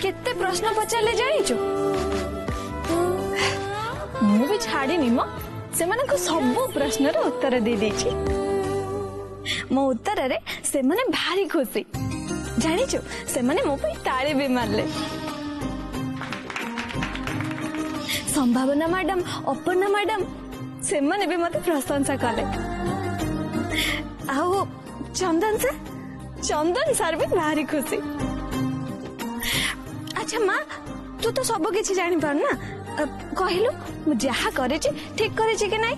केते प्रश्न पचारे जानिचु मु भी छाड़ीनी मो से सब प्रश्न उत्तर दे देछि मो उत्तर रे से माने भारी खुशी जानिचु से माने मो पे ताली भी मारले संभावना मैडम अपर्णा मैडम से माने भी मते प्रशंसा कले आओ चंदन सर भी भारी खुशी। अच्छा माँ तू तो सब किसी जानी पार ना कहलु मु जहा करे ठीक करे कि नहीं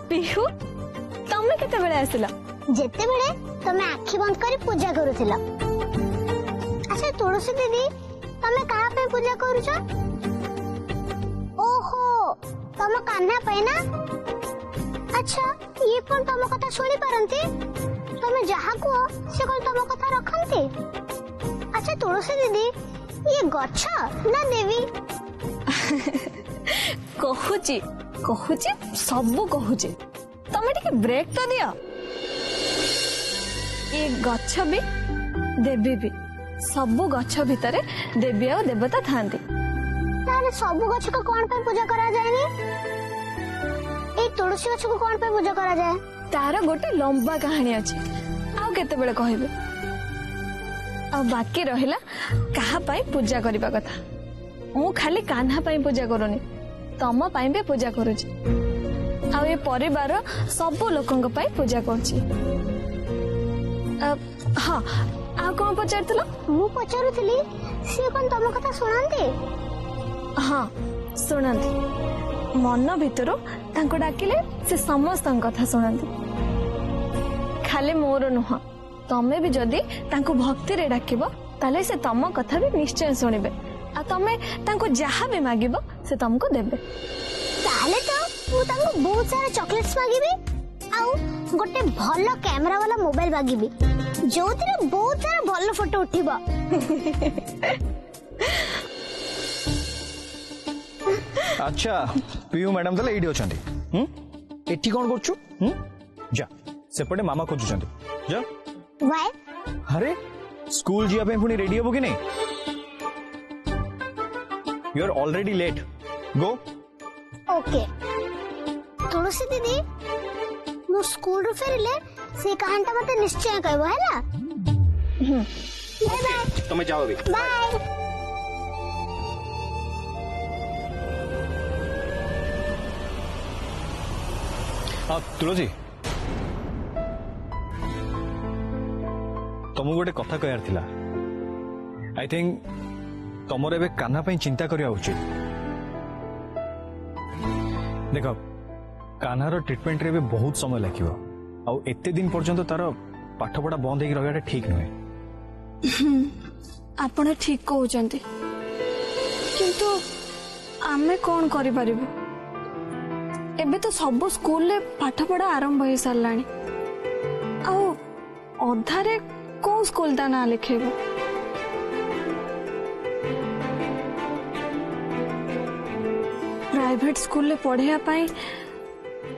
पिहू तमे केते बेले आसिला जेते बेले तमे आखि बंद करी पूजा करूथिला। अच्छा तुलसी दीदी तमे कहा पे पूजा करूछ? ओहो तम कान्हा पे ना। अच्छा ये पण तम कथा सुनी पारंती तमे जहा को से कोन तम कथा रखंती। अच्छा तुलसी दीदी ये गच्छ ना देवी कहूची सब कहूची तमे टिके ब्रेक तो दिया ये गच्छ भी देवी भी सब गच्छ भितरे देवी और देवता थांती तारे सब गच्छ को कोन पे पूजा करा जायनी ए तुलसी गच्छ को कोन पे पूजा करा जाय तार गोटे लंबा कहानी अछि आ केते बेले कहबे आ बाकी रहिला कहा पाई पूजा करबा कथा मु खाली कान्हा पाई पूजा करूनी तम पाई भी पूजा करूची आ ये परिवार सब लोकंक पाई पूजा करची। हाँ आ कौन पचारथिला मु पचारुथिली से कोन तम कथा सुनांती। हाँ सुनांती मन भितरो तांको डाकिले से समस्त कथा सुनांती खाली मोर नुह तमे भी जदी तांको भक्ति रे डाकिबो ताले से तम कथा भी निश्चय सुनिबे आ तमे तांको जहा भी मागिबो से तुमको देबे ताले तो मु तांको बहुत सारा चॉकलेट्स मागिबी आउ गोटे भलो कैमरा वाला मोबाइल मागिबी जोथिरे बहुत सारा भलो फोटो उठिबो। अच्छा पीयू मैडम तले एडी अछंती एठी कोन करछु जा सेपटे मामा खोजुचंती जा वाय अरे स्कूल जिया पे पुनी रेडी होबो कि नहीं you are already late go okay Tulsi दीदी मु स्कूल रो फेरिले से कहानटा मते निश्चय कहबो हैला बाय बाय तुम जाओ भी बाय। तुलसी तुमको गोटे कथा कहर थिला आई थिंक तुमर एबे कान्हा पे चिंता करिया उचित देख कान्हार ट्रीटमेंट रे बहुत समय लगिवो आ एते दिन पर्यंत तार पाठ पढ़ा बंद होगी रहा ठीक नुहे आपण ठीक कहते किंतु आमे कौन करि परिबे एबे तो सब स्कूल ले पाठ पढ़ा आरंभ हो सारलानी आ अधारे को स्कूल ता ना लिखेबो प्राइवेट स्कूल ले पढ़िया पाई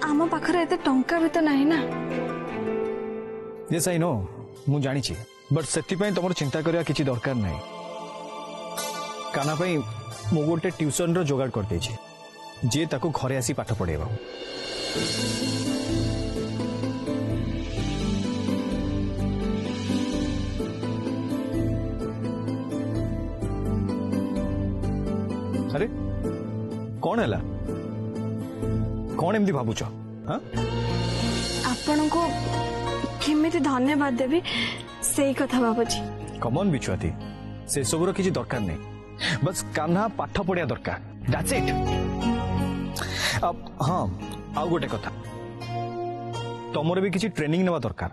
आम पाखरे एते टंका भी तो नहीं ना। यस आई नो मु जानी छी बट सेति पई तमर चिंता करिया किछि दरकार नहीं। काना पई मु गोटे ट्यूशन रो जोगाड़ कर देछि जे ताको घरे आसी पाठ पढेबा। अरे कौन है कौन एमती भावुच? हाँ आपण को केमिति धन्यवाद देवी सेई कथा बाबूजी। कमन बिछुआती से सबुर किसी दरकार नहीं, बस कान्हा पाठ पढ़िया दरकार, दैट्स इट। अब हाँ आउ गोटे कथा, तमर भी किसी ट्रेनिंग नेवा दरकार।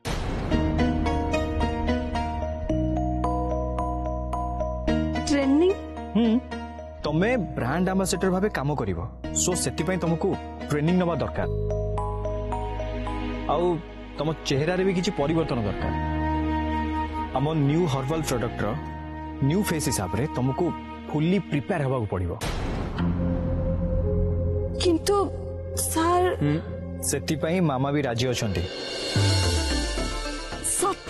ट्रेनिंग? तमे ब्रांड एम्बेसडर भाबे काम करिवो, सो सेति पई तुमको ट्रेनिंग नेवा दरकार। आउ तम चेहरा रे भी किसी परिवर्तन दरकार। आम न्यू हर्बल प्रोडक्ट रो न्यू फेस हिसाब रे तुमको फुल्ली प्रिपेयर होबा पड़िवो। किंतु सर सेति पई मामा भी राजी अछंती। सत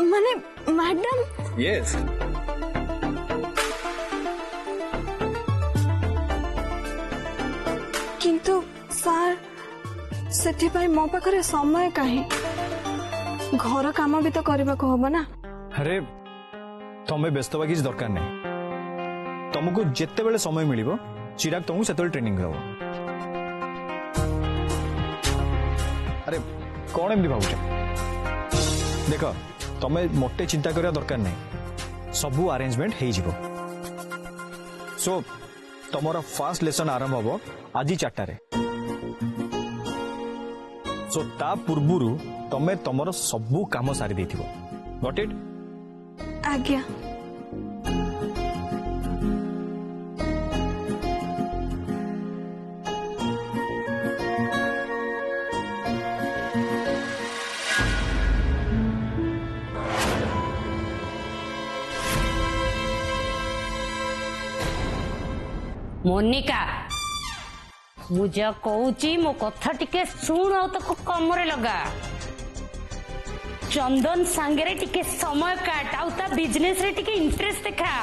माने मैडम? यस किंतु सर सेति पई मो पाखरे समय काहे? घर काम भी तो करबा को होबो ना। अरे तमे व्यस्त बा किसी दरकार नहीं, तुमको जिते बेले समय मिलिबो चिराग तुमको सेतल ट्रेनिंग देबो। अरे कौन एमती भावुच? देख तमे मोटे चिंता करिया दरकार नहीं, सबू अरेंजमेंट हेई जिवो। सो तमरा फास्ट लेसन आरंभ होबो आज 4टा रे। सो ता पूर्वरु तमे तमरो सबू काम सारी देथिबो। Got it? आज्ञा। मोनिका मुझे कहूची मो कथा टिके सुन और तक कमरे लगा। चंदन सांगरे टिके समय काट आउ ता बिजनेस रे टिके इंटरेस्ट देखा।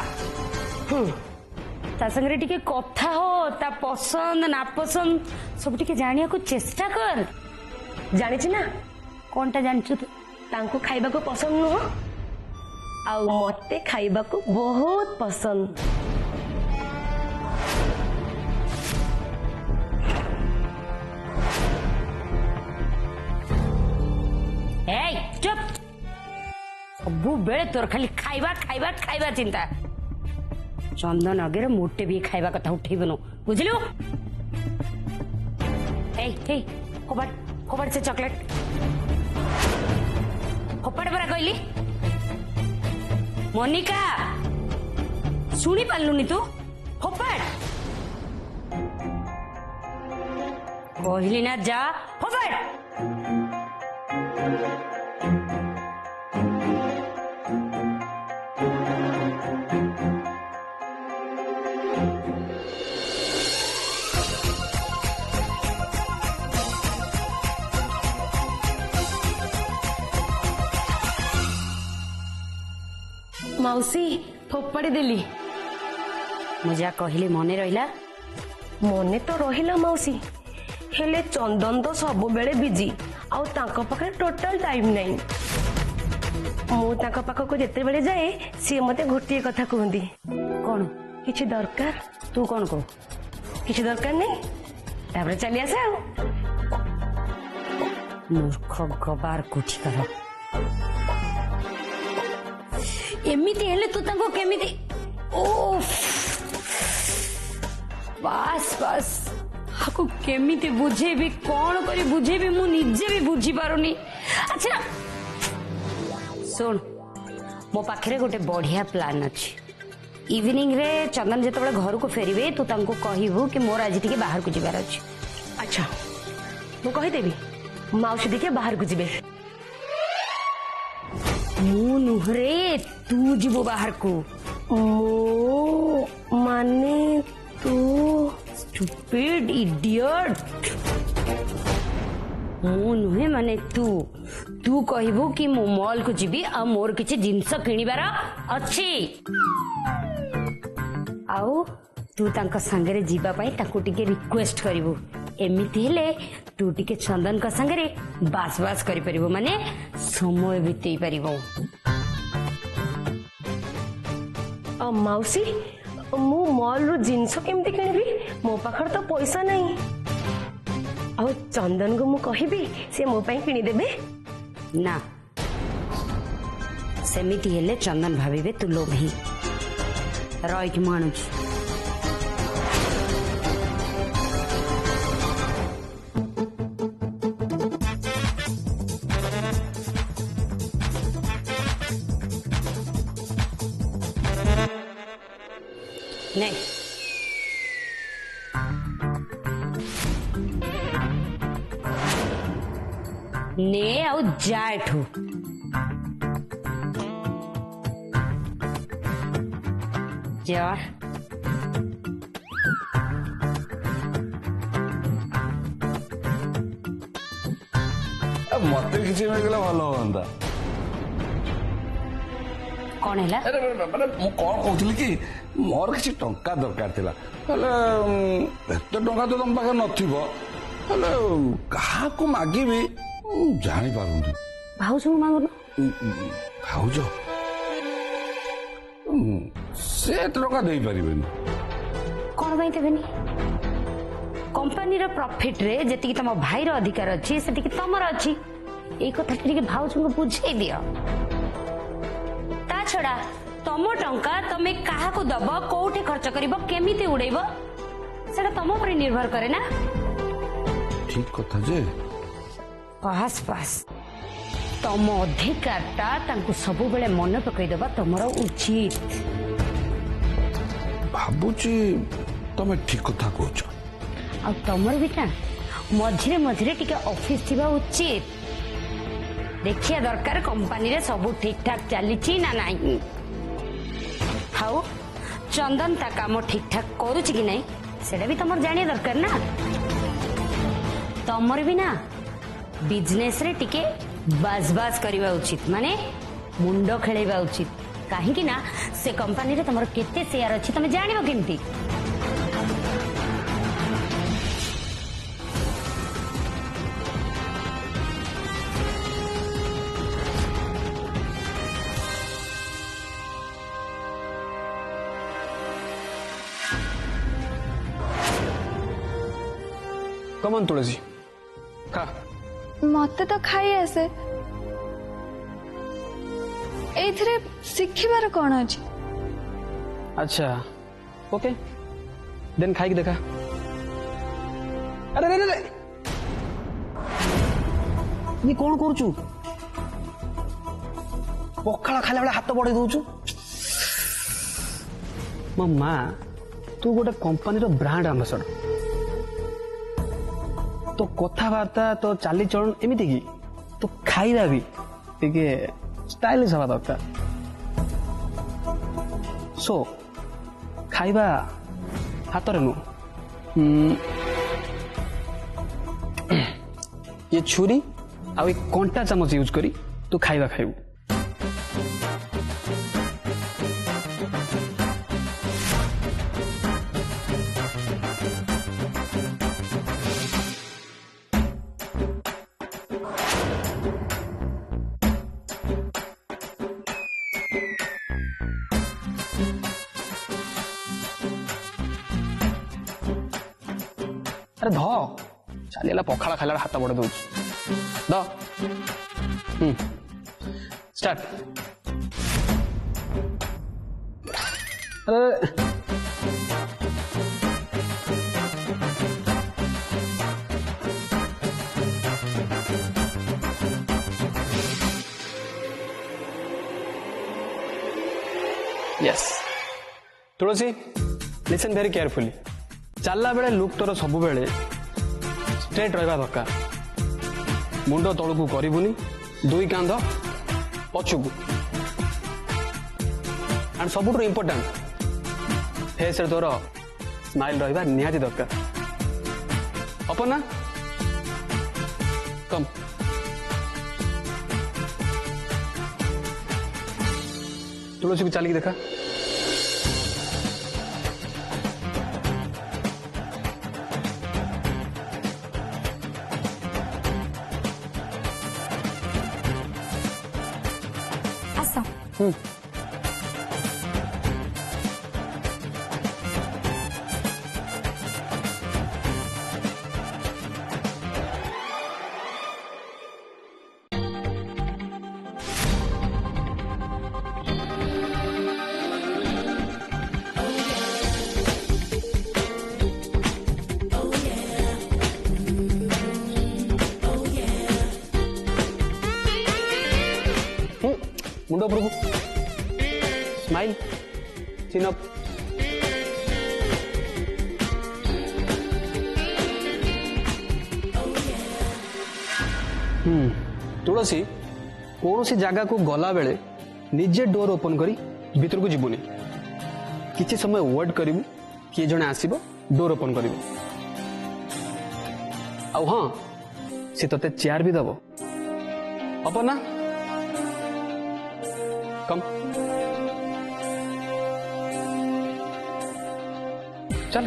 ता संगरे टिके कथा हो, ता पसंद ना पसंद सब टिके जानिया को चेष्टा कर। जानी छी ना कोनटा जानछु तू? तांको खाइबा को पसंद नुह आउ मते खाइबा को बहुत पसंद। चुप, सबू बेले तोर खाली खाइबा खाइबा खाइबा चिंता। चंदन अगे मोटे भी खाइबा कथा उठेबनु, बुझलु? फोपाड़ से चॉकलेट फोपाड़ परा कहली। मोनिका शुणी पालुनी तू? फोपाड़ कहली ना, जा फोपाड़। मौसी फोपाड़ी देली। मुझे कहली मने रहिला? मने तो रहिला मौसी, हेले चंदन तो सब बेले बिजी आउ तांको पाखे टोटल टाइम नहीं। मु तांको पाख को जेते बेले जाए सी मते गोटे कथा कहंदी, कौन किछि दरकार? तू कौन कह? किछि दरकार नहीं तापर चली आसे। आउ मूर्ख गबार कोठी कर। एमिति हेले तू तांको केमिति? ओफ बस बस हाको केमिति बुझेबी, कौन करी बुझेबी मु निजे भी बुझी पारुनी। अच्छा सुन, मो पाखरे गोटे बढ़िया प्लान अछि। इवनिंग रे चंदन जते बळे घर को फेरिबे तू तांको कहिबू कि मोर आज टिके बाहर को जिबार अछि। अच्छा मु कहि देबी माउसी दिखे बाहर को जिबे। मु नुहरे तू जीवो बाहर को। मो माने तू स्टूपिड इडियट मु नुहे माने तू कहबू कि मु मॉल को जीवी आ मोर किछि जिंस किनिबार अछि आउ तू तांका संगरे जीवा पाई ताकू टिके रिक्वेस्ट करिवू एमिति हेले तू टिके चंदन का संगरे बास बास करि परिबो माने समय बितेई परिबो मौसी मु मॉल रो जिंस केमती किनिबी मो पाखर तो पैसा नहीं आ चंदन को मु कहिबी से मो पई किनि देबे ना सेमिति हेले चंदन भाबिबे तू लोभी रॉय की मानुच नहीं ने आउ जाए ठू जा मत किसी मिलगला भल हाँ कौन है मु कौन कहूली कि मोर किसी टंका दरकार थिला एत टंका तो तुम पाखे नथिबो क्या को मागिबी जानी पारुनी भाउज मांगुन भाउज से टंका दे परिबेनी कौन भाई देबेनी कंपनी रो प्रॉफिट रे जेतिकी तम भाई रो अधिकार अछि सेतिकी तमर अछि ए कथा टिके भाउज को बुझाई दियो ता छडा तम टंका तमे काहा को दब कोठे खर्च करिवो केमिति उडैबो सेटा तम ऊपर निर्भर करे ना ठीक कथा जे पास पास तम अधिकारटा तांकु सबु बेले मन पकई देबा तमरो उचित भाबुची तमे ठीक कथा कहछ आ तमर बिटा मझिरे मझिरे टिके ऑफिस थिबा उचित देखिया दरकार कंपनी रे सब ठीक ठाक चली ना नहीं हाउ चंदन ता काम ठीक ठाक करूच कि नहीं सेटा भी तमर जानिया दरकार ना तमर भी ना बिजनेस रे टिके बाज करवा उचित माने मुंडो खेलैबा उचित काहे कि ना से कंपनी रे तमर केते शेयर अछि तमे जानिबो केमती कमन तुलसी खा मते तो खाई आसे एथिरे शिखिबार कोन अछि अच्छा ओके देन खाई देखा अरे रे ये कौन करूचु पखाला खाला बेला हाथ बढ़े दउचु मो माँ तू गोटे कंपनी रो ब्रांड एम्बेसडर तो कथबार्ता तो चाली चलन एमती कि तो खाଇବା भी टिके स्टाइलिश हवा दरकार सो खाଇବା हाथ नु ये छुरी आ कंटा चामच यूज करी तू खाଇବା खाइबू अरे ध चलीला पखाला खाला हाथ बड़े दौच द स्टार्ट अरे यस तुलसी लिसन वेरी केयरफुली चलला बेले लुक तोर सब बेले स्ट्रेट रहा दरकार मुंड तलू करबुनी दुई कांध पछकू एंड सब इम्पोर्टेंट फेस तोर स्माइल रहा निहाती दरकार अपना कम तुलसी को चलिए देखा आस मुंड उपरकू स्माइल चिन अप तुलसी कौन सी जगह को गला बेले निजे डोर ओपन करी भीतर को जीवनी किसी समय वेट करू किए जने आसीबो डोर ओपन करू आउ हाँ सी ते चेयर भी दबो अपना कम चल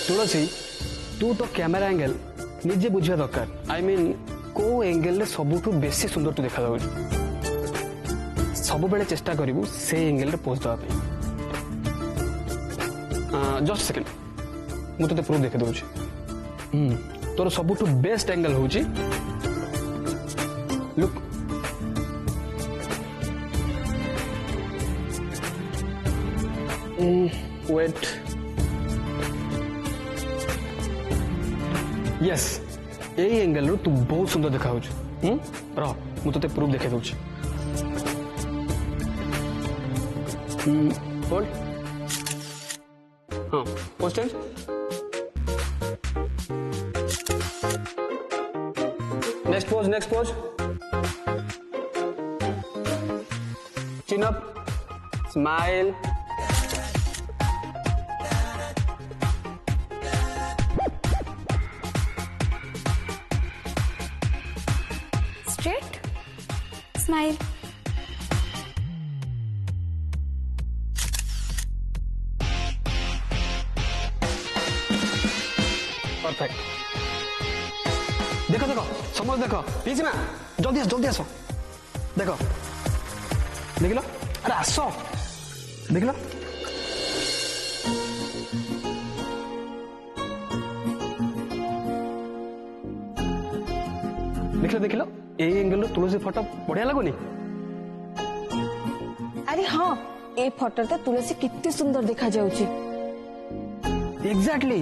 तुलसी तू तो कैमेरा एंगल निजे बुझा दरकार आई मीन को एंगल रे सबुठु बेसी सुंदर तू देखा जाउछ सब बेले चेष्टा करिवु से एंगल रे पोस्ट दवा पे जस्ट सेकंड मु तो प्रूफ देखे दउछ तोर सबुठु बेस्ट एंगल होउची लुक वेट यस यही एंगल रू तू बहुत सुंदर देखा रह मु ते प्रूफ देखे दूँ होल्ड हाँ पोस्ट चेंज नेक्स्ट पोज चिन up smile straight smile perfect देखो देखो समझ देखो पीछे ना जल्दी आसो देखो देख लो अरे आसो देख लो देख लो ए एंगल तुलसी फोटो बढ़िया लगुनि अरे हाँ ए फोटो तो तुलसी कितनी सुंदर देखा जाउची एग्जैक्टली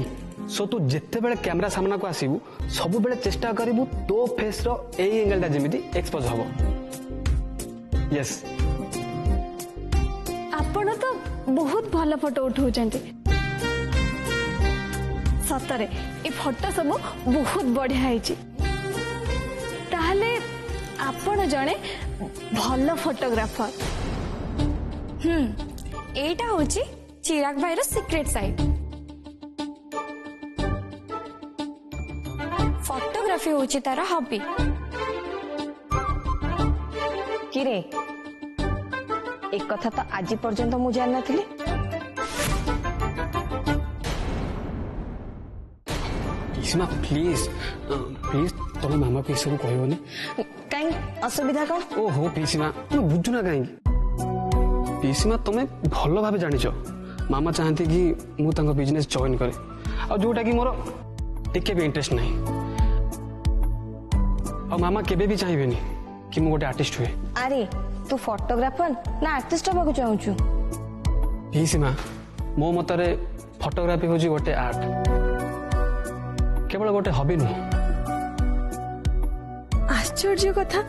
सो तू जिते बेले कैमरा सामना को आसीबू सब बेले चेष्टा करिवु तो फेस रो ए एंगल ता जेमिति एक्सपोज हबो यस आपण तो बहुत भल फोटो उठाउचंती सतरे ए फोटो सब बहुत बढ़िया हैची ताहले आपण जणे भल फोटोग्राफर एटा होची चिराग भाई रो सीक्रेट साइड फोटोग्राफी होची तार हॉबी किरे एक कथा तो आज पर्यंत मु जान नथिली इस्मा प्लीज तुम मामा को सब कहबोनी कहीं असुविधा कौन ओहो पीसीमा तुम बुझु ना कहीं पीसीमा तुम्हें भल भाव जानिछ मामा चाहती कि मु तांको बिजनेस जॉइन करे आ जोटा कि मोर टिके भी इंटरेस्ट नहीं और मामा केबे भी चाहिबेनी कि मु गोटे आर्टिस्ट हुए अरे तू फोटोग्राफर ना आर्टिस्ट होबा को चाहूछु पीसीमा मो मतरे फोटोग्राफी हूँ गोटे आर्ट केवल गोटे हॉबी नुह। आश्चर्य कथा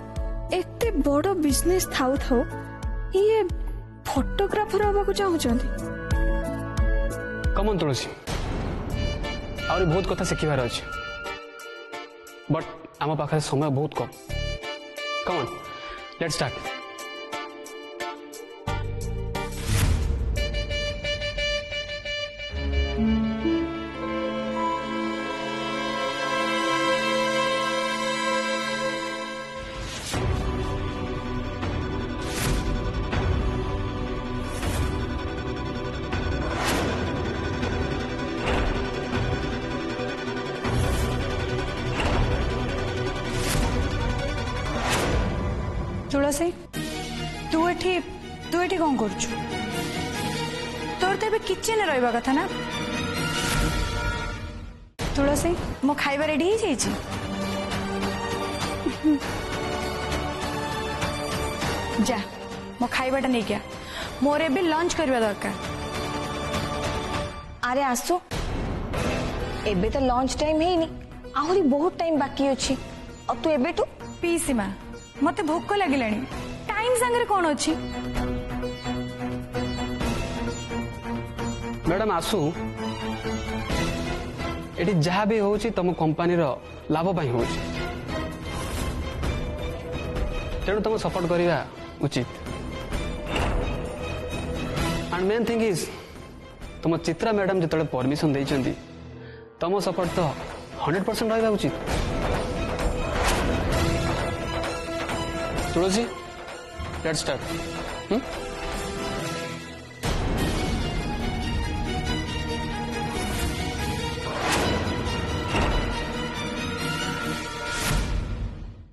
एते बड़ बिजनेस थाउ थाउ ये फोटोग्राफर हवा चाहूचंती। कमन तुलसी आहरी बहुत कथा शिखिबार अच्छे बट आम पाखे समय बहुत कम। कमन लेट्स स्टार्ट। तुलसी तू एठी कौन करछु? तोर तो किचन रहा कथा ना। तुलसी मो खाइबा रेडी हो जाइए। जा मो खाइबाटा नहीं क्या मोर ए लंच करवा दरकार। अरे आसु एबे तो लंच टाइम है आहरी बहुत टाइम बाकी अच्छी और तू एबे तू पीसीमा मते भोक लगिला टाइम संगे कौन अच्छी। मैडम आसु एटी जहाँ भी होची तुम कंपनी लाभ पाई होची तेणु तुम सपोर्ट करवा उचित। एंड मेन थिंग इज तुम चित्रा मैडम जो परमिशन देइचंदी तुम सपोर्ट तो 100% रहा उचित। तुलसी लेट्स स्टार्ट।